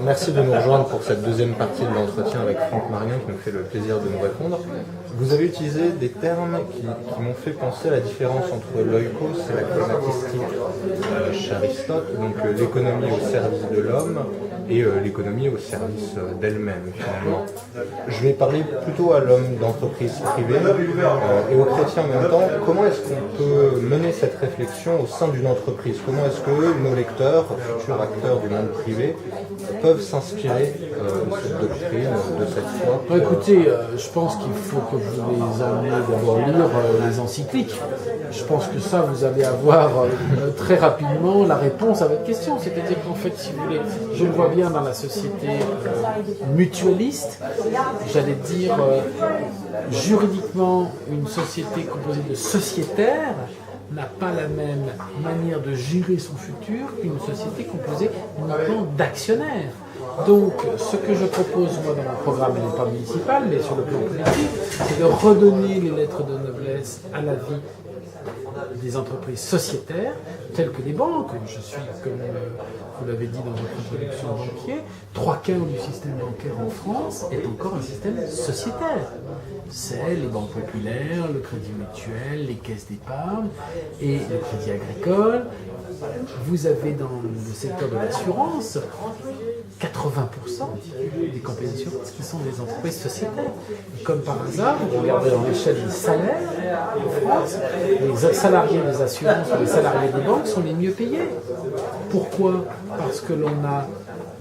Merci de nous rejoindre pour cette deuxième partie de l'entretien avec Franck Marion qui nous fait le plaisir de nous répondre. Vous avez utilisé des termes qui m'ont fait penser à la différence entre l'oikos et la climatistique chez Aristote, donc l'économie au service de l'homme et l'économie au service d'elle-même finalement. Je vais parler plutôt à l'homme d'entreprise privée et aux chrétiens en même temps. Comment est-ce qu'on peut mener cette réflexion au sein d'une entreprise? Comment est-ce que nos lecteurs, futurs acteurs du monde privé, peuvent s'inspirer de cette doctrine, de cette foi? Écoutez, je pense qu'il faut que vous les emmenez d'abord lire les encycliques. Je pense que ça, vous allez avoir très rapidement la réponse à votre question. C'est-à-dire qu'en fait, si vous voulez, je le vois bien dans la société mutualiste, j'allais dire juridiquement, une société composée de sociétaires n'a pas la même manière de gérer son futur qu'une société composée uniquement d'actionnaires. Donc, ce que je propose, moi, dans mon programme, il n'est pas municipal, mais sur le plan politique, c'est de redonner les lettres de noblesse à la vie des entreprises sociétaires, telles que les banques. Je suis, comme vous l'avez dit dans votre introduction, banquier. 3/4 du système bancaire en France est encore un système sociétaire. C'est les banques populaires, le crédit mutuel, les caisses d'épargne et le crédit agricole. Vous avez dans le secteur de l'assurance 80% des compagnies d'assurance qui sont des entreprises sociétaires. Et comme par hasard, vous regardez dans l'échelle des salaires en France, les salariés des assurances ou les salariés des banques sont les mieux payés. Pourquoi? Parce que l'on a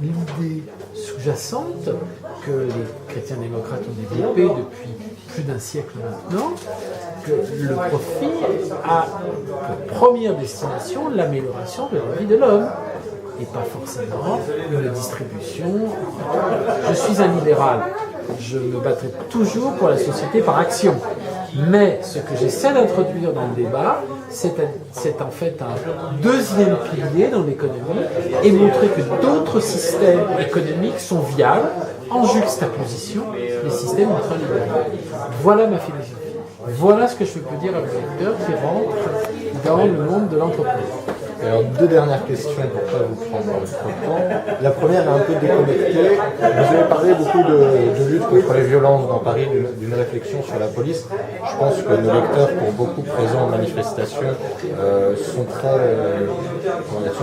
l'idée sous-jacente que les chrétiens démocrates ont développée depuis plus d'un siècle maintenant, que le profit a pour première destination l'amélioration de la vie de l'homme et pas forcément une distribution. Je suis un libéral, je me battrai toujours pour la société par action. Mais ce que j'essaie d'introduire dans le débat, c'est en fait un deuxième pilier dans l'économie et montrer que d'autres systèmes économiques sont viables en juxtaposition des systèmes ultralibéraux. Voilà ma philosophie. Voilà ce que je peux dire à vos lecteurs qui rentrent dans le monde de l'entreprise. Alors, deux dernières questions pour ne pas vous prendre trop de temps. La première est un peu déconnectée. Vous avez parlé beaucoup de lutte contre les violences dans Paris, d'une réflexion sur la police. Je pense que nos lecteurs, pour beaucoup présents en manifestation, sont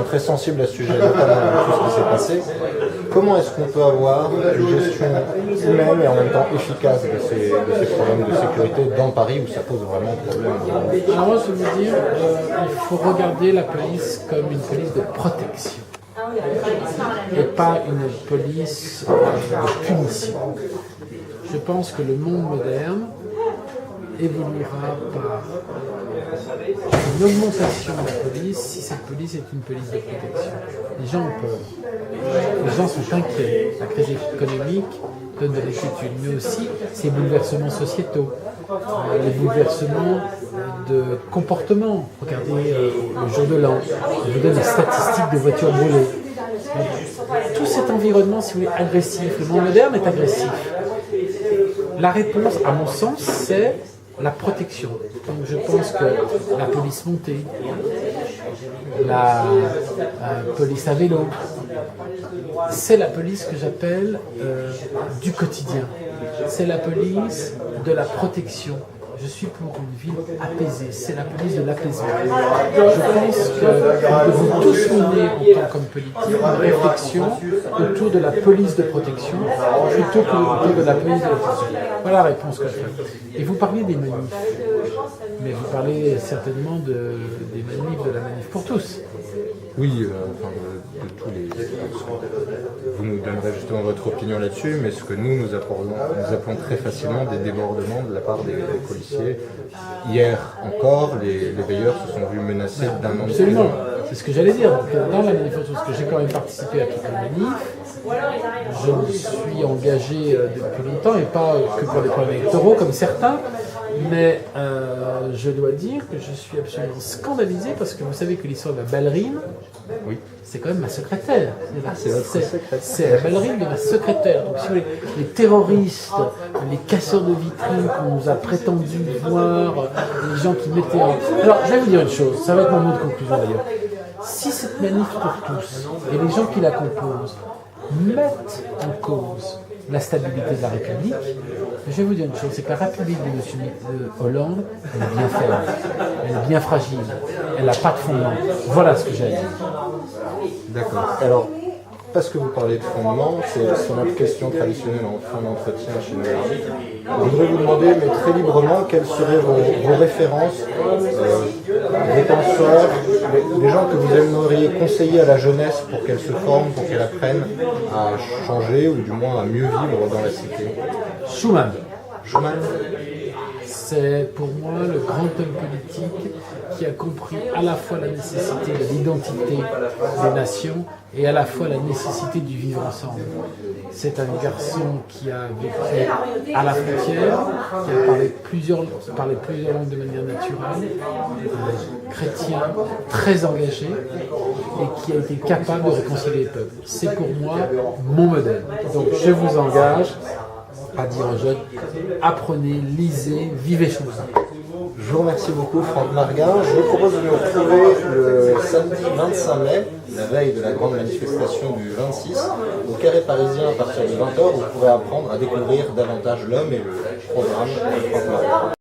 très sensibles à ce sujet, notamment à tout ce qui s'est passé. Comment est-ce qu'on peut avoir une gestion humaine et en même temps efficace de ces problèmes de sécurité dans Paris où ça pose vraiment problème? Alors moi, je veux dire, il faut regarder la police comme une police de protection et pas une police de punition. Je pense que le monde moderne évoluera par une augmentation de la police si cette police est une police de protection. Les gens ont peur. Les gens sont inquiets. La crise économique donne de l'inquiétude, mais aussi ces bouleversements sociétaux, les bouleversements de comportement. Regardez le jour de l'an, je vous donne les statistiques de voitures brûlées. Tout cet environnement, si vous voulez, agressif, le monde moderne est agressif. La réponse, à mon sens, c'est la protection. Donc je pense que la police montée, la police à vélo, c'est la police que j'appelle du quotidien. C'est la police de la protection. Je suis pour une ville apaisée. C'est la police de l'apaisement. Je pense que nous devons tous mener, en tant qu'hommes politiques, une réflexion autour de la police de protection plutôt qu'autour de la police de la protection. Voilà la réponse que je fais. Et vous parlez des manifs, mais vous parlez certainement des manifs de la manif pour tous. Oui, de tous les... Vous nous donnerez justement votre opinion là-dessus, mais ce que nous appelons très facilement des débordements de la part des policiers. Hier encore, les veilleurs se sont vus menacés d'un an de prison. Absolument, c'est ce que j'allais dire. Donc, dans la manifestation, parce que j'ai quand même participé à toutes les manifs, je me suis engagé depuis longtemps, et pas que pour les problèmes électoraux comme certains, mais je dois dire que je suis absolument scandalisé parce que vous savez que l'histoire de la ballerine, oui, c'est quand même ma secrétaire. C'est la ballerine de ma secrétaire. Donc si vous voulez, les terroristes, les casseurs de vitrines qu'on nous a prétendu voir, les gens qui mettaient en... Alors je vais vous dire une chose, ça va être mon mot de conclusion d'ailleurs. si cette manif pour tous et les gens qui la composent mettent en cause la stabilité de la République, je vais vous dire une chose, c'est que la République de M. Hollande, elle est bien faible, elle est bien fragile, elle n'a pas de fondement. Voilà ce que j'ai à dire. D'accord. Alors, parce que vous parlez de fondement, c'est notre question traditionnelle en fin d'entretien chez nous. Je voudrais vous demander, mais très librement, quelles seraient vos références, des penseurs, des gens que vous aimeriez conseiller à la jeunesse pour qu'elle se forme, pour qu'elle apprenne à changer ou du moins à mieux vivre dans la cité. Schuman. Schuman. C'est pour moi le grand homme politique qui a compris à la fois la nécessité de l'identité des nations et à la fois la nécessité du vivre ensemble. C'est un garçon qui a vécu à la frontière, qui a parlé plusieurs langues de manière naturelle, chrétien, très engagé et qui a été capable de réconcilier les peuples. C'est pour moi mon modèle. Donc je vous engage à dire aux jeunes, apprenez, lisez, vivez chez vous. Je vous remercie beaucoup Franck Marguin. Je vous propose de nous retrouver le samedi 25 mai, la veille de la grande manifestation du 26, au Carré Parisien à partir de 20h. Vous pourrez apprendre à découvrir davantage l'homme et le programme de Franck Marguin.